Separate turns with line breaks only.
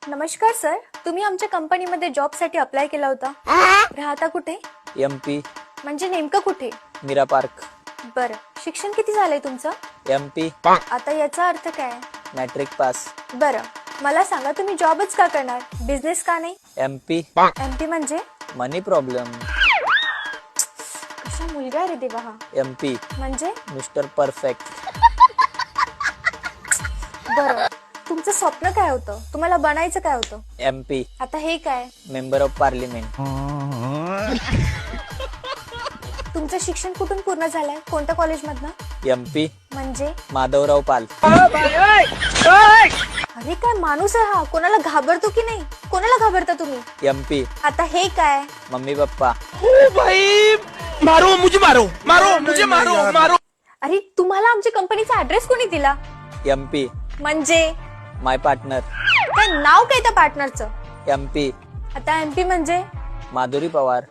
नमस्कार सर, तुम्ही आमच्या कंपनीमध्ये जॉबसाठी अप्लाय केला होता. राहता कुठे?
MP
म्हणजे नेमकं कुठे?
मीरा पार्क.
बरं, शिक्षण किती झालंय तुमचं?
MP
आता याचा अर्थ काय?
Matric pass.
बरं, मला सांगा तुम्ही जॉबच का करणार, बिझनेस का नाही?
MP
MP म्हणजे?
मनी प्रॉब्लेम.
कशा मुलगा रे देवा हा.
MP
म्हणजे?
Mister perfect.
बरं, तुमचं स्वप्न काय होतं, तुम्हाला बनायचं काय होतं?
MP
आता हे काय?
Member of parliament.
तुमचं शिक्षण कुठून पूर्ण झालंय, कोणत्या कॉलेजमधनं?
MP
म्हणजे?
माधवराव पाल.
अरे काय माणूस आहे हा, कोणाला घाबरतो की नाही? कोणाला घाबरता तुम्ही?
MP
आता हे काय?
Mummy papa.
भाई मारो मुझे, मारो मारो मुझे, मारो मारो.
अरे तुम्हाला आमच्या कंपनीचा ऍड्रेस कोणी दिला?
MP
म्हणजे?
माय पार्टनर.
काय नाव काय त्या पार्टनरचं?
MP
आता MP म्हणजे?
माधुरी पवार.